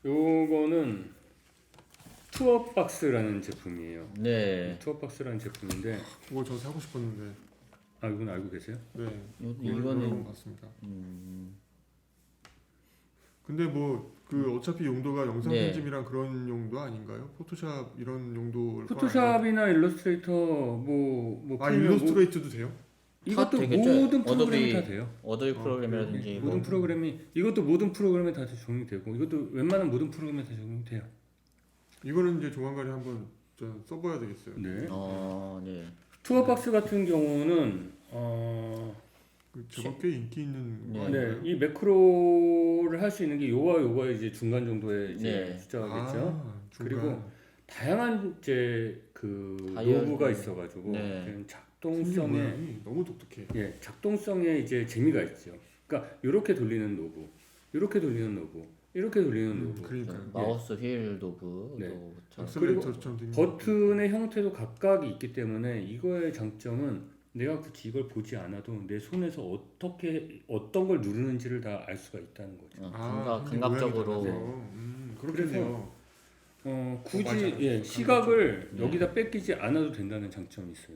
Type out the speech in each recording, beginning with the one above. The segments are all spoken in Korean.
요거는 투어박스라는 제품이에요. 네. 투어박스라는 제품인데 그거 저 사고 싶었는데. 아 이건 알고 계세요? 네. 이거는 여러 번 봤습니다. 근데 뭐 그 어차피 용도가 영상 네. 편집이랑 그런 용도 아닌가요? 포토샵 이런 용도. 포토샵이나 일러스트레이터 뭐 아 프리미어 일러스트레이트도 돼요? 이것도 되겠죠? 모든 프로그램이 어도비- 다 돼요. 어도비 프로그램이라든지 뭐 모든 프로그램이 이것도 모든 프로그램에 다 적용되고 이것도 웬만한 모든 프로그램에 다 적용돼요. 이거는 이제 조만간에 한번 좀 써봐야 되겠어요. 네. 네. 투어박스 같은 경우는 그 제법 꽤 인기 있는 거 네. 아닌가요? 이 매크로를 할 수 있는 게 요와 요가 이제 중간 정도의 이제 네. 숫자겠죠. 중간. 그리고 다양한 이제 그 다이어리. 노브가 있어가지고 네. 그냥 생긴 작동성에 모양이 너무 독특해. 예 작동성에 이제 재미가 있죠. 그러니까 이렇게 돌리는 노브, 이렇게 돌리는 노브, 이렇게 돌리는 노브. 그러니까요. 마우스 휠 노브도 네. 참- 악셀레이터처럼 된 버튼의 형태도 각각이 있기 때문에 이거의 장점은 내가 굳이 이걸 보지 않아도 내 손에서 어떻게 어떤 걸 누르는지를 다 알 수가 있다는 거죠. 감각적으로 네. 그렇겠네요. 굳이 맞아요. 예, 시각을 네. 여기다 뺏기지 않아도 된다는 장점이 있어요.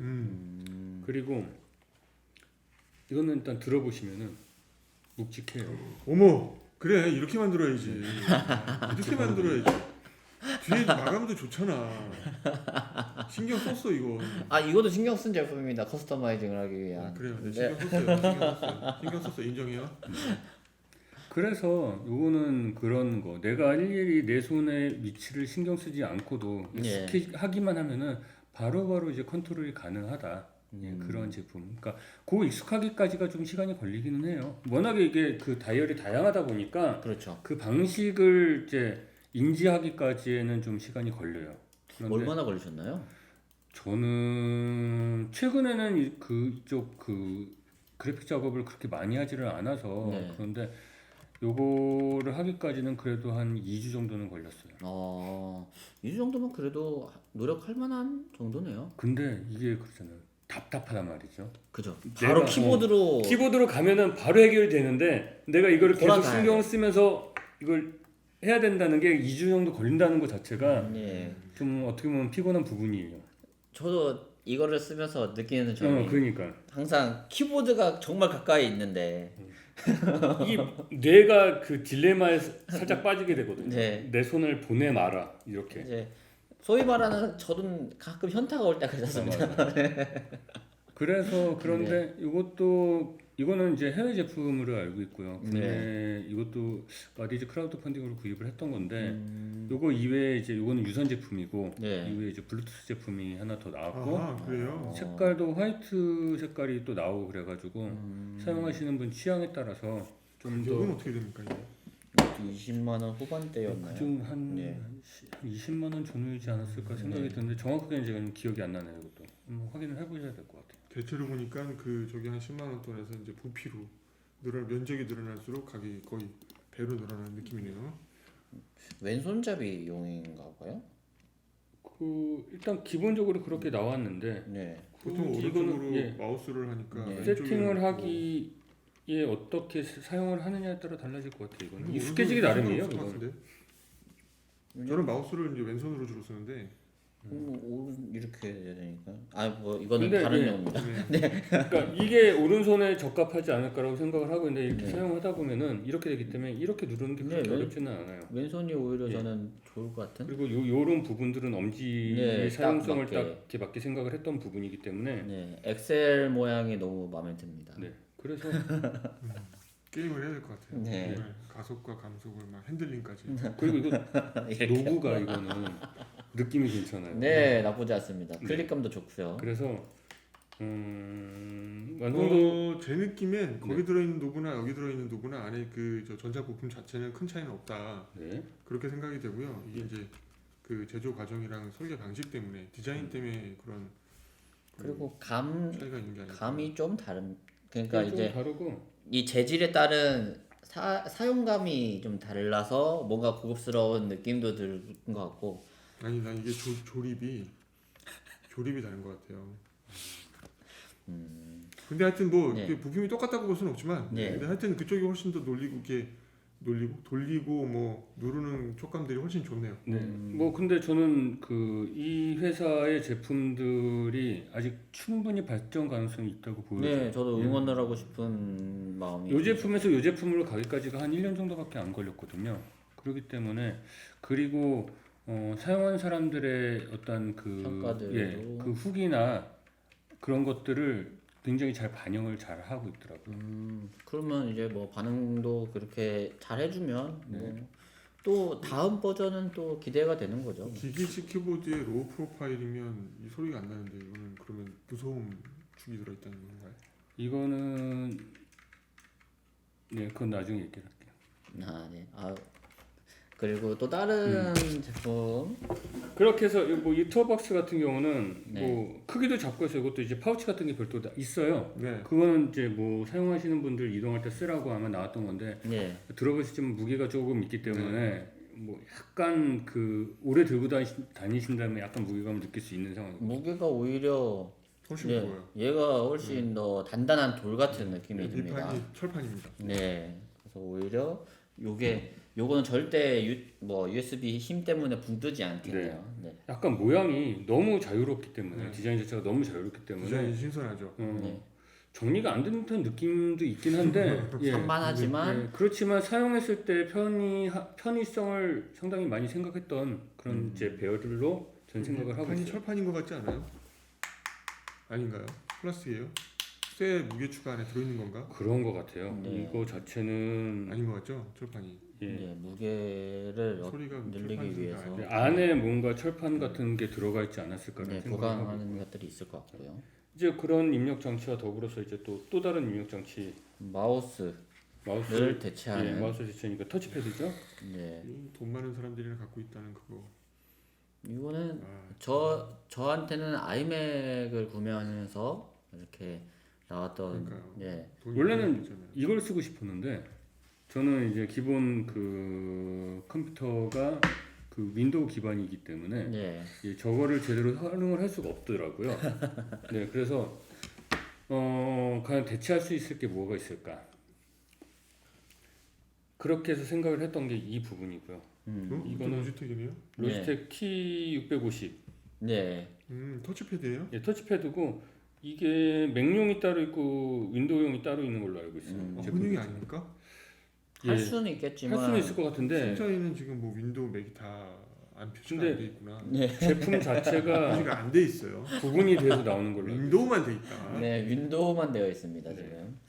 그리고 이거는 일단 들어보시면은 묵직해요. 어머, 그래 이렇게 만들어야지. 이렇게 만들어야지. 뒤에 마감도 좋잖아. 신경 썼어 이거. 이것도 신경 쓴 제품입니다. 커스터마이징을 하기 위한. 그래요. 네. 신경 썼어요. 신경 썼어. 인정해요. 그래서 요거는 그런 거 내가 일일이 내 손의 위치를 신경 쓰지 않고도 예. 익숙하기만 하면은 바로바로 이제 컨트롤이 가능하다. 예, 그런 제품. 그러니까 그 익숙하기까지가 좀 시간이 걸리기는 해요. 워낙에 이게 그 다이얼이 다양하다 보니까 그렇죠. 그 방식을 이제 인지하기까지에는 좀 시간이 걸려요. 그런데 얼마나 걸리셨나요? 저는 최근에는 그쪽 그 그래픽 작업을 그렇게 많이 하지를 않아서 네. 그런데 요거를 하기까지는 그래도 한 2주 정도는 걸렸어요. 이 정도면 그래도 노력할 만한 정도네요. 근데 이게 그렇잖아요. 답답하단 말이죠. 그죠. 내가, 바로 키보드로 키보드로 가면은 바로 해결이 되는데 내가 이거를 계속 돌아가야 신경을 돼. 쓰면서 이걸 해야 된다는 게 2주 정도 걸린다는 것 자체가 예. 좀 어떻게 보면 피곤한 부분이에요. 저도 이거를 쓰면서 느끼는 점이 그러니까 항상 키보드가 정말 가까이 있는데 이 뇌가 그 딜레마에 살짝 빠지게 되거든요. 네. 내 손을 보내 마라 이렇게. 이제 소위 말하는 저는 가끔 현타가 올 때가 있었습니다. 그래서 그런데 이거는 이제 해외 제품으로 알고 있고요. 국내 이것도 마디즈 크라우드 펀딩으로 구입을 했던 건데 요거 이외에 이제 요거는 유선 제품이고 네. 이외에 이제 블루투스 제품이 하나 더 나왔고 아 그래요. 색깔도 화이트 색깔이 또 나오고 그래가지고 사용하시는 분 취향에 따라서 좀 가격은 더 어떻게 됩니까 이게? 20만 원 후반대였나요? 그중 한 네. 20만 원 전후이지 않았을까 생각이 드는데 정확하게는 지금 기억이 안 나네요. 이것도 확인을 해보셔야 될 것 같아요. 대체로 보니까 그 저기 한 10만 원 돈에서 이제 부피로 면적이 늘어날수록 가격이 거의 배로 늘어나는 느낌이네요. 왼손잡이용인가 봐요? 일단 기본적으로 그렇게 나왔는데 네. 보통 굳이 오른쪽으로 예. 마우스를 하니까 네. 왼쪽에 세팅을 놓고 하기에 어떻게 사용을 하느냐에 따라 달라질 것 같아요. 이거는 근데 익숙해지기 오른손으로 나름이에요. 쓸것 그거는. 같은데? 저는 마우스를 이제 왼손으로 주로 쓰는데 오른 이렇게 해야 되니까. 뭐 이거는 근데 다른 예. 용입니다. 그러니까 이게 오른손에 적합하지 않을까라고 생각을 하고 있는데 이렇게 네. 사용하다 보면은 이렇게 되기 때문에 이렇게 누르는 게 그렇게 네, 어렵지는 않아요. 왼손이 오히려 예. 저는 좋을 것 같은. 그리고 요런 부분들은 엄지의 네, 사용성을 딱 딱 맞게. 이렇게 맞게 생각을 했던 부분이기 때문에 네. 엑셀 모양이 너무 마음에 듭니다. 네. 그래서 게임을 해야 될 것 같아요. 네. 가속과 감속을 막 핸들링까지. 그리고 이거 이렇게. 노브가 이거는 느낌이 괜찮아요. 네, 나쁘지 않습니다. 네. 클릭감도 좋고요. 그래서 완성도 제 느낌엔 거기 들어있는 노브나 여기 들어있는 노브나 안에 그 저 전자 부품 자체는 큰 차이는 없다. 네. 그렇게 생각이 되고요. 이게 이제 그 제조 과정이랑 설계 방식 때문에 디자인 때문에 그런 그리고 감 차이가 있는 게 아닐까. 감이 좀 다른. 그러니까 좀 이제 다르고 이 재질에 따른 사용감이 좀 달라서 뭔가 고급스러운 느낌도 드는 것 같고. 아니 난 이게 조립이 다른 것 같아요. 근데 하여튼 뭐 네. 이렇게 부품이 똑같다고 볼 수는 없지만 네. 근데 하여튼 그쪽이 훨씬 더 놀리고 이게 돌리고 뭐 누르는 촉감들이 훨씬 좋네요. 네. 뭐 근데 저는 그 이 회사의 제품들이 아직 충분히 발전 가능성이 있다고 보여요. 네, 저도 응원을 하고 싶은 마음이. 이 제품에서 이 제품으로 가기까지가 한 1년 정도밖에 안 걸렸거든요. 그렇기 때문에 그리고 사용한 사람들의 어떤 그 평가들도. 그 후기나 그런 것들을 굉장히 잘 반영을 잘 하고 있더라고요. 그러면 이제 뭐 반응도 그렇게 잘 해주면 네. 뭐 또 다음 버전은 또 기대가 되는 거죠. 기계식 키보드에 로우 프로파일이면 이 소리가 안 나는데 이거는 그러면 무서움 축이 들어있다는 건가요? 이거는 네, 그건 나중에 얘기할게요. 아, 네. 아, 그리고 또 다른 제품. 그렇게 해서 이 투어박스 같은 경우는 네. 뭐 크기도 작고 해서 이것도 이제 파우치 같은 게 별도 다 있어요. 네. 그거는 이제 뭐 사용하시는 분들 이동할 때 쓰라고 아마 나왔던 건데 네. 들어보시면 무게가 조금 있기 때문에 뭐 약간 그 오래 들고 다니신다면 약간 무게감을 느낄 수 있는 상황이고. 무게가 오히려 훨씬 예, 무거워요. 얘가 훨씬 더 단단한 돌 같은 느낌이 듭니다. 뒷판이 철판입니다. 네. 그래서 오히려 요거는 절대 USB 힘 때문에 붕 뜨지 않겠네요. 네. 약간 모양이 너무 자유롭기 때문에 네. 디자인 자체가 너무 자유롭기 때문에 디자인이 신선하죠. 네. 정리가 안 되는 듯한 느낌도 있긴 한데 산만하지만 그렇지만 사용했을 때 편의성을 상당히 많이 생각했던 그런 이제 배열들로 저는 생각을 하고 판이 있어요. 철판인 것 같지 않아요? 아닌가요? 플라스틱이에요? 쇠 무게 추가 안에 들어있는 건가? 그런 것 같아요. 네. 이거 자체는 아닌 것 같죠? 철판이. 예. 네, 무게를 소리가 늘리기 철판 위해서 소리가 안에 뭔가 철판 같은 게 들어가 있지 않았을까라는 네, 생각을 하고 보강하는 것들이 있을 것 같고요. 이제 그런 입력 장치와 더불어서 이제 또 다른 입력 장치 마우스를 마우스 대체하는. 마우스 대체니까 터치패드죠. 네. 돈 많은 사람들이 갖고 있다는 그거. 이거는 아, 저한테는 아이맥을 구매하면서 이렇게 나왔던. 그러니까요. 예. 돈이 원래는 많이 들잖아요. 이걸 쓰고 싶었는데 저는 이제 기본 그 컴퓨터가 그 윈도우 기반이기 때문에 네. 저거를 제대로 활용을 할 수가 없더라고요. 네, 그래서 과연 대체할 수 있을 게 뭐가 있을까? 그렇게 해서 생각을 했던 게 이 부분이고요. 이거는 로지텍이네요. 로지텍 T650. 네. 터치패드예요? 예, 터치패드고 이게 맥용이 따로 있고 윈도우용이 따로 있는 걸로 알고 있어요. 혼용이 아닙니까? 할 수는 있겠지만 할 수는 있을 것 같은데 진짜에는 지금 뭐 윈도우 맥이 다 안 표시가 근데 안 돼 있구나. 제품 자체가 표시가 안 돼 있어요. 구분이 돼서 나오는 걸로 알고 있어요. 윈도우만 돼 있다. 네, 윈도우만 되어 있습니다, 지금.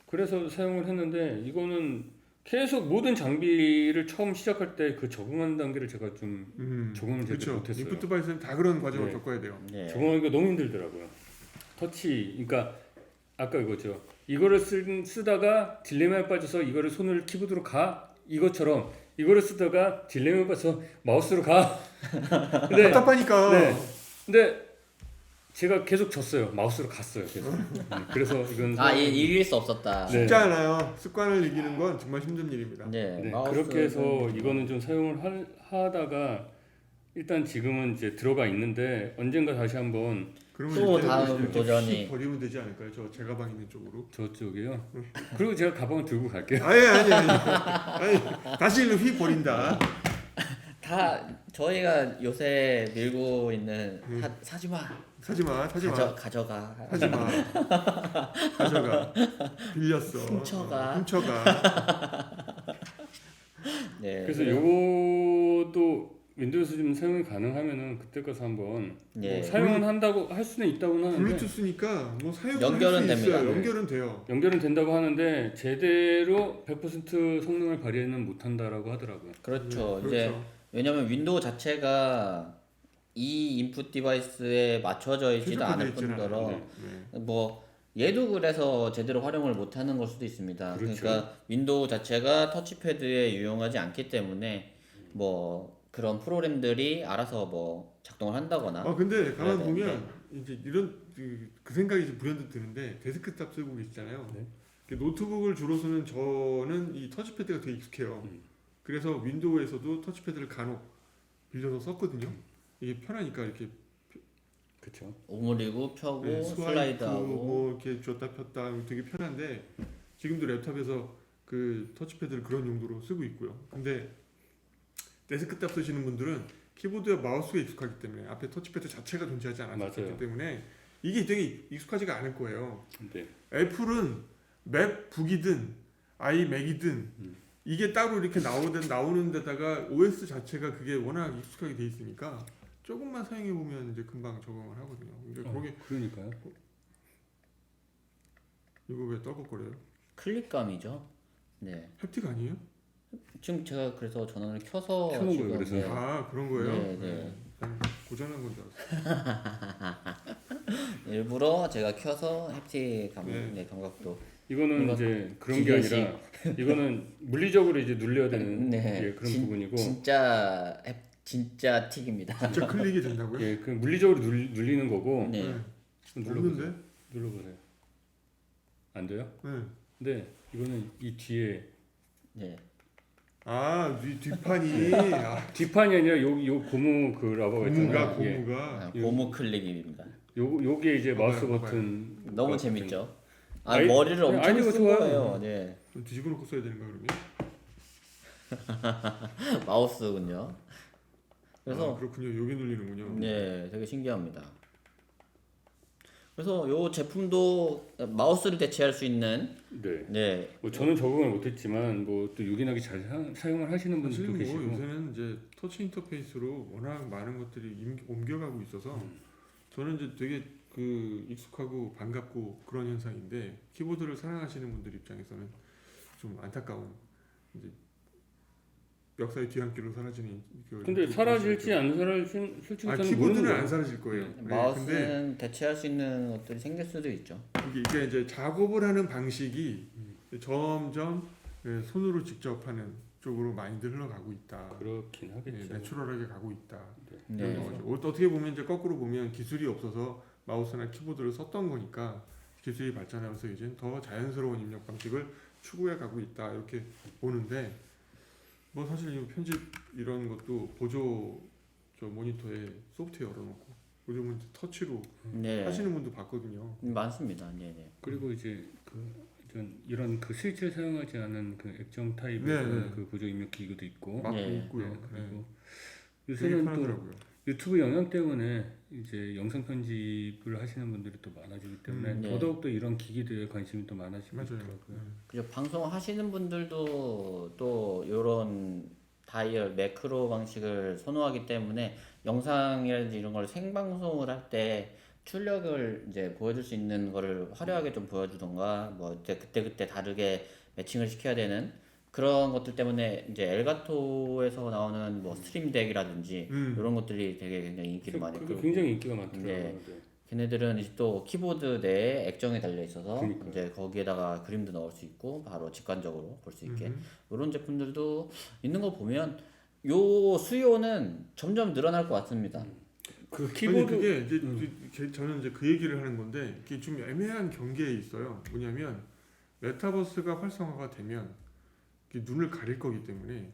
그래서 사용을 했는데 이거는 계속 모든 장비를 처음 시작할 때 그 적응하는 단계를 제가 좀 적응을 제대로 그렇죠. 못했어요. 인풋 디바이스는 다 그런 과정을 네. 겪어야 돼요. 네. 적응하기가 너무 힘들더라고요. 터치, 그러니까 아까 이거죠. 이거를 쓰다가 딜레마에 빠져서 이거를 손을 키보드로 가 이것처럼 이거를 쓰다가 딜레마에 빠져서 마우스로 가. 근데 답답하니까. 네. 근데 제가 계속 졌어요. 마우스로 갔어요. 계속. 그래서 이건 이길 수 없었다. 네. 쉽지 않아요. 습관을 이기는 건 정말 힘든 일입니다. 네. 네, 마우스는 그렇게 해서 이거는 좀 사용을 하다가 일단 지금은 이제 들어가 있는데 언젠가 다시 한번 그러면 또 이제 다음 이렇게 도전이. 휙 버리면 되지 않을까요? 제 가방 있는 쪽으로. 저쪽이요. 그리고 제가 가방을 들고 갈게요. 아니. 다시 일로 휙 버린다. 다 저희가 요새 밀고 있는 사지 마. 사지 마. 가져가. 하지 마. 가져가. 빌렸어. 훔쳐가. 네. 그래서 요것도 윈도우에서 좀 사용이 가능하면은 그때 가서 한번 예. 뭐 사용은 한다고 할 수는 있다고는 하는데 블루투스니까 뭐 사용을 연결은 할수 됩니다. 있어요. 네. 연결은 돼요. 연결은 된다고 하는데 제대로 100% 성능을 발휘는 못한다라고 하더라고요. 그렇죠. 이제 그렇죠. 왜냐면 윈도우 자체가 이 인풋 디바이스에 맞춰져 있지도 최적화되어 않을 있지는 뿐더러 않아요. 네. 뭐 얘도 그래서 제대로 활용을 못하는 걸 수도 있습니다. 그렇죠. 그러니까 윈도우 자체가 터치패드에 유용하지 않기 때문에 뭐 그런 프로그램들이 알아서 뭐 작동을 한다거나. 근데 가만 네, 보면 이제 이런 그 생각이 좀 불현듯 드는데 데스크탑 쓰고 계시잖아요. 네. 노트북을 주로 쓰는 저는 이 터치패드가 되게 익숙해요. 그래서 윈도우에서도 터치패드를 간혹 빌려서 썼거든요. 이게 편하니까 이렇게 그렇죠. 오므리고 펴고 네, 슬라이드하고. 뭐 이렇게 줬다 폈다 되게 편한데 지금도 랩탑에서 그 터치패드를 그런 용도로 쓰고 있고요. 근데 데스크탑 쓰시는 분들은 키보드와 마우스가 익숙하기 때문에 앞에 터치패드 자체가 존재하지 않았기 맞아요. 때문에 이게 되게 익숙하지가 않을 거예요. 네. 애플은 맥북이든 아이맥이든 이게 따로 이렇게 나오는 데다가 OS 자체가 그게 워낙 익숙하게 돼 있으니까 조금만 사용해 보면 이제 금방 적응을 하거든요. 근데 그게 그러니까요. 이거 왜 떨컥거려요? 클릭감이죠. 네. 햅틱 아니에요? 지금 제가 그래서 전원을 켜서 켜놓은 거예요, 지금, 그래서. 네. 아 그런 거예요? 네, 네. 난 고장난 건 줄 알았어요. 일부러 제가 켜서 햅틱 네. 네, 감각도. 이거는 이거 이제 그런 게 기계식. 아니라 이거는 물리적으로 이제 눌려야 되는 네. 예, 그런 부분이고 진짜 틱입니다. 진짜 클릭이 된다고요? 예, 그 물리적으로 눌리는 거고 네. 없는데? 눌러보세요. 안 돼요? 네. 근데 이거는 이 뒤에 네. 아 뒷판이 뒷판이 아니라 요 고무 그 라버가 있잖아요. 고무가 예. 고무가 고무 클릭입니다. 요게 이제 마우스 봐봐요. 버튼 너무 같은- 재밌죠. 아니, 머리를 엄청 아니, 이거 쓴 좋아요. 거예요. 네. 좀 뒤집어 놓고 써야 되는 거야 그러면? 마우스군요. 그래서 아, 그렇군요. 여기 눌리는군요. 네, 되게 신기합니다. 그래서 요 제품도 마우스를 대체할 수 있는 네. 네. 뭐 저는 적응을 못했지만 뭐 또 요긴하게 잘 사용을 하시는 사실 분들도 뭐 계시고 요새는 이제 터치 인터페이스로 워낙 많은 것들이 옮겨가고 있어서 저는 이제 되게 그 익숙하고 반갑고 그런 현상인데 키보드를 사랑하시는 분들 입장에서는 좀 안타까운 이제 역사의 뒤안길로 사라지는 근데 사라질지 안 사라질지 솔직히 아 저는 키보드는 모르는 안 사라질 거예요. 네, 근데 마우스는 대체할 수 있는 것들이 생길 수도 있죠. 이게 이제 작업을 하는 방식이 점점 손으로 직접 하는 쪽으로 많이들 흘러가고 있다. 그렇긴 예, 하겠죠. 내추럴하게 가고 있다. 네. 이런 거죠. 어떻게 보면 이제 거꾸로 보면 기술이 없어서 마우스나 키보드를 썼던 거니까 기술이 발전하면서 이제 더 자연스러운 입력 방식을 추구해 가고 있다 이렇게 보는데 뭐 사실 이 편집 이런 것도 보조 저 모니터에 소프트웨어 열어놓고 요즘은 터치로 네. 하시는 분도 봤거든요. 많습니다. 네, 네. 그리고 이제 이런 그 스위치를 사용하지 않은 그 액정 타입의 네, 네. 그 보조 입력 기구도 있고 막 네. 있고요. 네, 네. 그리고 되게 요새는 또 편하더라고요. 유튜브 영향 때문에 이제 영상 편집을 하시는 분들이 또 많아지기 때문에 네. 더더욱 또 이런 기기들에 관심이 또 많아지고 맞아요. 있더라고요. 그죠. 방송하시는 분들도 또 이런 다이얼 매크로 방식을 선호하기 때문에 영상이라든지 이런 걸 생방송을 할 때 출력을 이제 보여줄 수 있는 거를 화려하게 좀 보여주던가 뭐 이제 그때 다르게 매칭을 시켜야 되는 그런 것들 때문에 이제 엘가토에서 나오는 뭐 스트림 덱이라든지 이런 것들이 되게 굉장히 인기를 많이 그게 끌고 굉장히 인기가 많더라고요. 네. 네. 걔네들은 이제 또 키보드 내에 액정이 달려 있어서 그러니까요. 이제 거기에다가 그림도 넣을 수 있고 바로 직관적으로 볼 수 있게 음. 이런 제품들도 있는 거 보면 요 수요는 점점 늘어날 것 같습니다. 그 아니 키보드 그게 이제 저는 이제 그 얘기를 하는 건데 이게 좀 애매한 경계에 있어요. 뭐냐면 메타버스가 활성화가 되면 이게 눈을 가릴 거기 때문에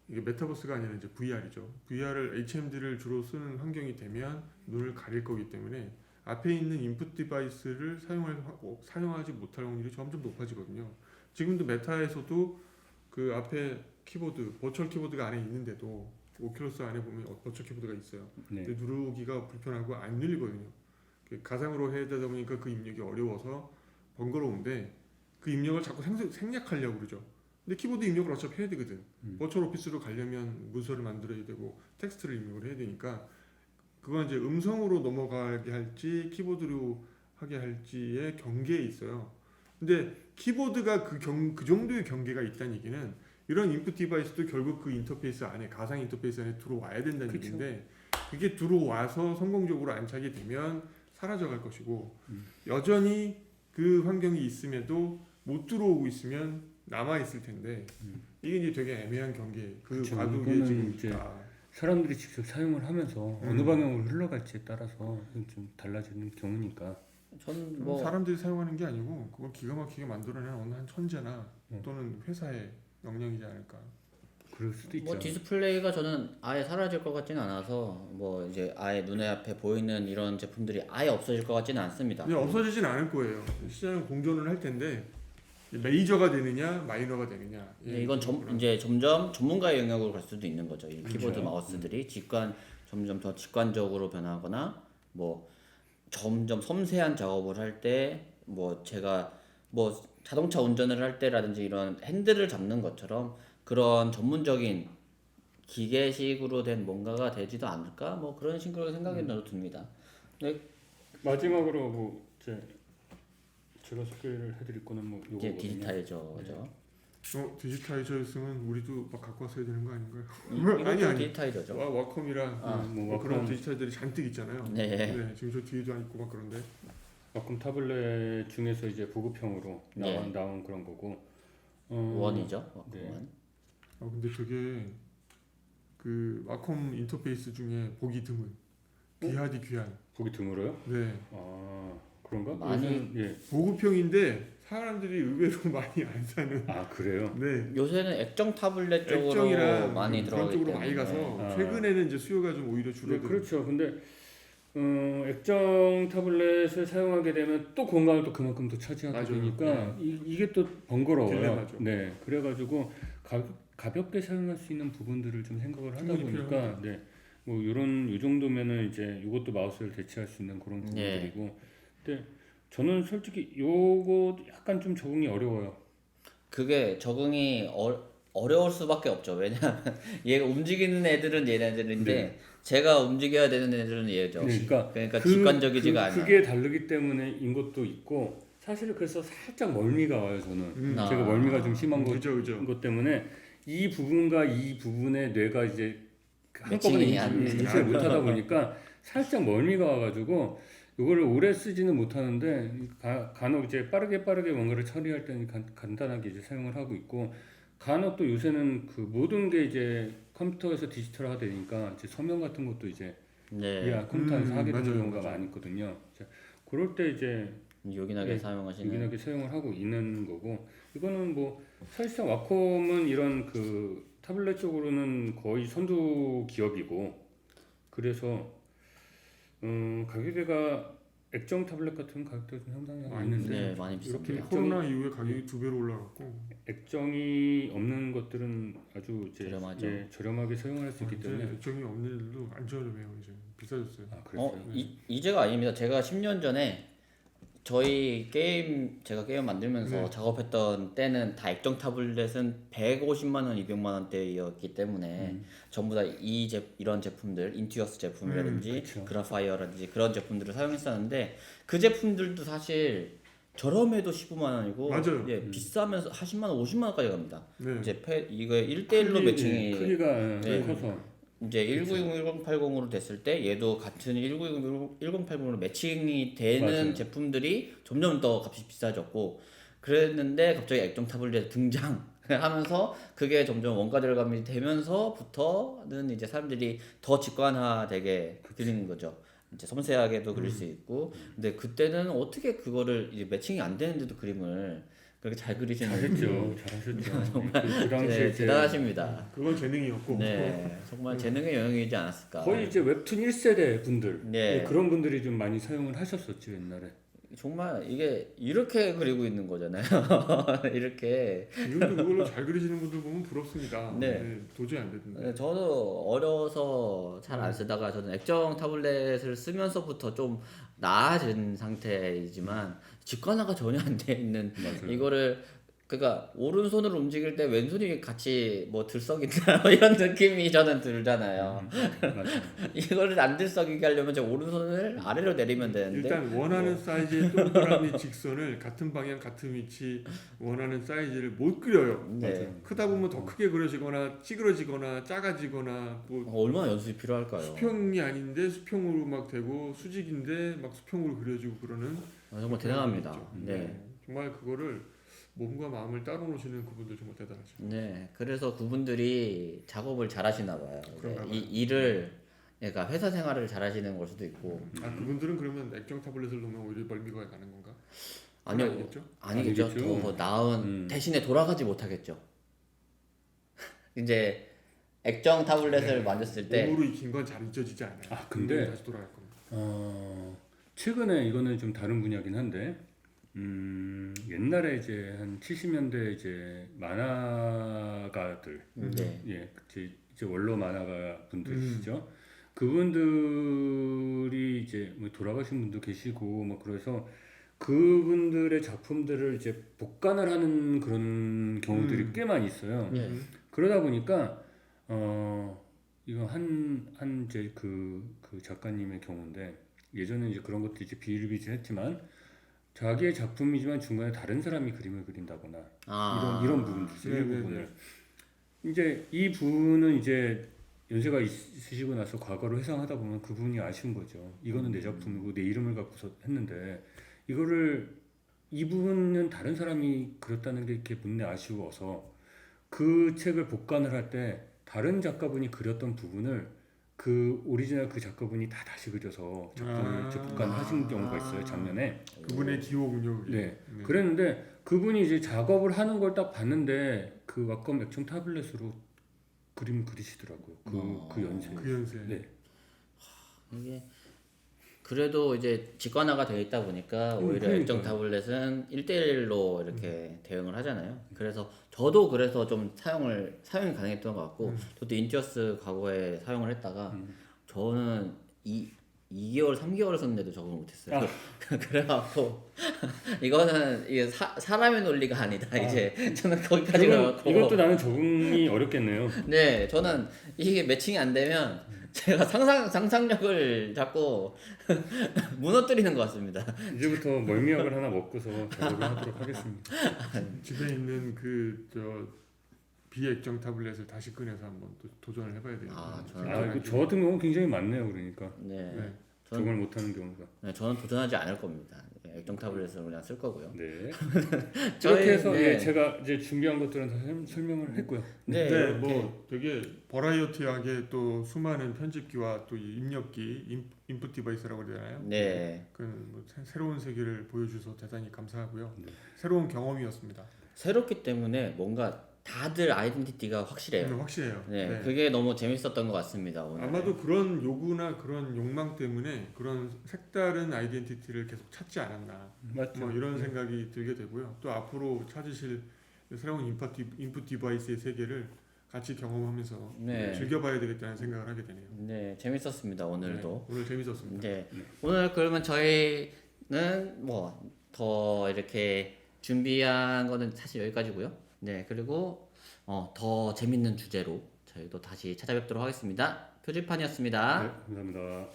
이게 메타버스가 아니라 이제 VR이죠. VR을 HMD를 주로 쓰는 환경이 되면 눈을 가릴 거기 때문에 앞에 있는 인풋 디바이스를 사용하지 못할 확률이 점점 높아지거든요. 지금도 메타에서도 그 앞에 키보드, 버추얼 키보드가 안에 있는데도 오큘러스 안에 보면 버추얼 키보드가 있어요. 네. 근데 누르기가 불편하고 안 눌리거든요. 가상으로 해야 되다 보니까 그 입력이 어려워서 번거로운데 그 입력을 자꾸 생략하려고 그러죠. 근데 키보드 입력을 어차피 해야 되거든. 버추얼 오피스로 가려면 문서를 만들어야 되고 텍스트를 입력을 해야 되니까 그건 이제 음성으로 넘어가게 할지 키보드로 하게 할지의 경계에 있어요. 근데 키보드가 그 정도의 경계가 있다는 얘기는 이런 인풋 디바이스도 결국 그 인터페이스 안에 가상 인터페이스 안에 들어와야 된다는 그쵸. 얘기인데 그게 들어와서 성공적으로 안착이 되면 사라져갈 것이고 여전히 그 환경이 있음에도 못 들어오고 있으면 남아 있을 텐데 이게 이제 되게 애매한 경계 그 그쵸. 과도기에 이거는 지금 이제 있다. 사람들이 직접 사용을 하면서 어느 방향으로 흘러갈지에 따라서 좀 달라지는 경우니까. 전 뭐 사람들이 사용하는 게 아니고 그걸 기가 막히게 만들어낸 어느 한 천재나 또는 회사의 역량이지 않을까. 그럴 수도 있죠. 뭐 디스플레이가 저는 아예 사라질 것 같지는 않아서 뭐 이제 아예 눈에 앞에 보이는 이런 제품들이 아예 없어질 것 같지는 않습니다. 그냥 없어지진 않을 거예요. 시장은 공존을 할 텐데 메이저가 되느냐 마이너가 되느냐. 네, 이건 이제 점점 전문가의 영역으로 갈 수도 있는 거죠. 이 키보드 그렇죠. 마우스들이 점점 더 직관적으로 변하거나 뭐 점점 섬세한 작업을 할 때 뭐 제가 뭐 자동차 운전을 할 때라든지 이런 핸들을 잡는 것처럼 그런 전문적인 기계식으로 된 뭔가가 되지도 않을까 뭐 그런 식으로 생각이 듭니다. 네, 마지막으로 뭐 이제 제가 소개를 해드릴 거는 뭐 이제 요거거든요. 디지타이저죠. 디지타이저였으면 우리도 막 갖고 왔어야 되는 거 아닌가요? 이것도 디지타이저죠. 와컴이랑 뭐 그런 와컴, 디지털들이 잔뜩 있잖아요. 네. 지금 저 뒤에도 있고 막 그런데. 와컴 타블렛 중에서 이제 보급형으로 네. 나온 그런 거고. 원이죠. 네. 원. 근데 저게 그 와컴 인터페이스 중에 보기 드문 귀하디 귀한. 보기 드물어요? 네. 아 그런가? 많이- 요새는, 예. 보급형인데 사람들이 의외로 많이 안 사는. 아 그래요? 네. 요새는 액정 타블렛 쪽으로 액정이랑 많이 그런 들어가기 쪽으로 때문에 많이 가서 아. 최근에는 이제 수요가 좀 오히려 네, 줄어든. 그렇죠. 근데 액정 타블렛을 사용하게 되면 또 공간을 또 그만큼 더 차지하게 맞아요. 되니까 이게 또 번거로워요. 딜레마죠. 네, 그래가지고 가볍게 사용할 수 있는 부분들을 좀 생각을 하다 충분히 보니까 필요합니다. 네, 뭐 요 정도면은 이제 이것도 마우스를 대체할 수 있는 그런 부분들이고, 근데 저는 솔직히 요거 약간 좀 적응이 어려워요. 그게 적응이 어려울 수밖에 없죠. 왜냐하면 얘가 움직이는 애들은 얘네들인데 네. 제가 움직여야 되는 애들은 얘죠. 네, 그러니까 직관적이지가 않아요. 그게 다르기 때문에인 것도 있고, 사실 그래서 살짝 멀미가 와요 저는. 아. 제가 멀미가 좀 심한 그죠. 것 때문에 이 부분과 이 부분에 뇌가 이제 한꺼번에 매칭이 안 인식을 못하다 보니까 살짝 멀미가 와가지고 이거를 오래 쓰지는 못하는데 간혹 이제 빠르게 뭔가를 처리할 때는 간단하게 이제 사용을 하고 있고, 간혹 또 요새는 그 모든 게 이제 컴퓨터에서 디지털화 되니까 이제 서명 같은 것도 이제 네. 컴퓨터에서 하게 되는 맞아요, 경우가 맞아요. 많이 있거든요. 자, 그럴 때 이제 요긴하게 네, 사용하시는. 유기하게 사용을 하고 있는 거고, 이거는 뭐 사실상 와콤은 이런 그 타블렛 쪽으로는 거의 선두 기업이고, 그래서 가격대가 액정 타블렛 같은 가격대가 좀 상당히 많이 있는데 네, 많이 이렇게 비쌉니다. 코로나 이후에 가격이 2배로 올라갔고 액정이 없는 것들은 아주 이제 저렴하죠. 저렴하게 사용할 수 있기 이제 때문에. 액정이 없는 애들도 안 저렴해요. 이제 비싸졌어요. 아 그랬어요. 이제가 아닙니다. 제가 10년 전에 제가 게임 만들면서 네. 작업했던 때는 다 액정 타블렛은 150만 원, 200만 원대였기 때문에 전부 다 이런 제품들, 인투어스 제품이라든지 그쵸. 그라파이어라든지 그런 제품들을 사용했었는데 그 제품들도 사실 저렴해도 15만 원이고 맞아요. 예, 비싸면 40만 원, 50만 원까지 갑니다. 네. 이제 이거 1대1로 매칭이 크기가 네. 커서. 이제 1920, 1080으로 됐을 때 얘도 같은 1920, 1080으로 매칭이 되는 맞아요. 제품들이 점점 더 값이 비싸졌고 그랬는데 갑자기 액정 타블렛 등장하면서 그게 점점 원가 절감이 되면서부터는 이제 사람들이 더 직관화되게 그리는 거죠. 이제 섬세하게도 그릴 수 있고 근데 그때는 어떻게 그거를 이제 매칭이 안 되는데도 그림을 그렇게 잘 그리시는 잘하셨죠. 그 당시에 네, 이제 대단하십니다. 그건 재능이었고 네, 정말 재능의 영역이지 않았을까. 거의 이제 웹툰 1세대 분들 네. 그런 분들이 좀 많이 사용을 하셨었죠 옛날에. 정말 이게 이렇게 그리고 있는 거잖아요. 이렇게. 지금도 그걸로 잘 그리시는 분들 보면 부럽습니다. 네. 도저히 안 되던데. 네, 저도 어려서 잘 안 쓰다가 저는 액정 타블렛을 쓰면서부터 좀 나아진 상태이지만 직관화가 전혀 안 돼 있는 맞아요. 이거를 그러니까 오른손으로 움직일 때 왼손이 같이 뭐 들썩인다 이런 느낌이 저는 들잖아요. 맞아요. 이거를 안 들썩이게 하려면 제 오른손을 아래로 내리면 되는데 일단 원하는 사이즈의 동그라미 직선을 같은 방향 같은 위치 원하는 사이즈를 못 그려요. 네. 크다 보면 더 크게 그려지거나 찌그러지거나 작아지거나 뭐 얼마나 연습이 필요할까요? 수평이 아닌데 수평으로 막 되고 수직인데 막 수평으로 그려지고 그러는 정말 대단합니다. 있죠. 네. 정말 그거를 몸과 마음을 따로 놓으시는 그분들 정말 대단하죠. 네, 그래서 그분들이 작업을 잘하시나 봐요. 그런가 봐요. 이 일을 그러니까 회사 생활을 잘하시는 걸 수도 있고 그분들은 그러면 액정 타블렛을 놓으면 오히려 멀미가 가는 건가? 아니요, 아니겠죠? 아니겠죠. 아니겠죠. 더 나은 대신에 돌아가지 못하겠죠. 이제 액정 타블렛을 만졌을 때 몸으로 익힌 건 잘 잊혀지지 않아요. 근데 다시 돌아갈 겁니다. 최근에 이거는 좀 다른 분야긴 한데 옛날에 이제 한 70년대 이제 만화가들, 네. 예, 이제 원로 만화가 분들이시죠. 그분들이 이제 뭐 돌아가신 분도 계시고 뭐 그래서 그분들의 작품들을 이제 복간을 하는 그런 경우들이 꽤 많이 있어요. 예. 그러다 보니까 이거 한 이제 그 작가님의 경우인데 예전에 이제 그런 것도 이제 비일비재했지만 자기의 작품이지만 중간에 다른 사람이 그림을 그린다거나 이런 부분들 있어요. 이 부분을 이제 이 부분은 이제 연세가 있으시고 나서 과거를 회상하다 보면 그 부분이 아쉬운 거죠. 이거는 내 작품이고 내 이름을 갖고서 했는데 이거를 이 부분은 다른 사람이 그렸다는 게 이렇게 문내 아쉬워서 그 책을 복간을 할 때 다른 작가분이 그렸던 부분을 그 오리지널 그 작가분이 다 다시 그려서 작품을 이제 복간하신 경우가 있어요. 작년에. 그분의 기호군요. 그게. 네. 그랬는데 그분이 이제 작업을 하는 걸 딱 봤는데 그 왁검 액정 타블렛으로 그림 그리시더라고요. 그 연세. 그 연세. 네. 이게 그래도 이제 직관화가 되어 있다 보니까 오히려 그러니까요. 액정 타블렛은 1대1로 이렇게 대응을 하잖아요. 그래서 저도 그래서 좀 사용이 가능했던 것 같고 저도 인투어스 과거에 사용을 했다가 저는 2개월, 3개월 썼는데도 적응을 못했어요. 그래갖고 이거는 이게 사람의 논리가 아니다. 이제 저는 거기까지 가갖고 이것도 나는 적응이 어렵겠네요. 네, 저는 이게 매칭이 안 되면 제가 상상력을 자꾸 무너뜨리는 것 같습니다. 이제부터 멀미약을 하나 먹고서 작업을 하도록 하겠습니다. 집에 있는 비액정 타블렛을 다시 꺼내서 한번 또 도전을 해봐야 돼요. 저 같은 경우는 굉장히 많네요. 그러니까 네, 네. 적응을 못하는 경우가. 네, 저는 도전하지 않을 겁니다. 네, 액정 타블렛을 그냥 쓸 거고요. 네. 저희- 이렇게 해서 네. 예, 제가 이제 준비한 것들은 다 설명을 했고요. 네, 네, 이렇게. 뭐 되게 버라이어티하게 또 수많은 편집기와 또 이 입력기, 인풋 디바이스라고 그러잖아요. 네, 뭐 새로운 세계를 보여주셔서 대단히 감사하고요. 새로운 경험이었습니다. 새롭기 때문에 뭔가 다들 아이덴티티가 확실해요. 확실해요. 네, 네. 그게 너무 재밌었던 것 같습니다. 오늘. 아마도 그런 요구나 그런 욕망 때문에 그런 색다른 아이덴티티를 계속 찾지 않았나. 맞죠. 뭐 이런 생각이 들게 되고요. 또 앞으로 찾으실 새로운 인풋 디바이스의 세계를 같이 경험하면서 네. 즐겨봐야 되겠다는 생각을 하게 되네요. 네, 재밌었습니다. 오늘도. 네, 오늘 재밌었습니다. 네. 오늘 그러면 저희는 뭐 더 이렇게 준비한 거는 사실 여기까지고요. 네, 그리고 더 재밌는 주제로 저희도 다시 찾아뵙도록 하겠습니다. 표지판이었습니다. 네, 감사합니다.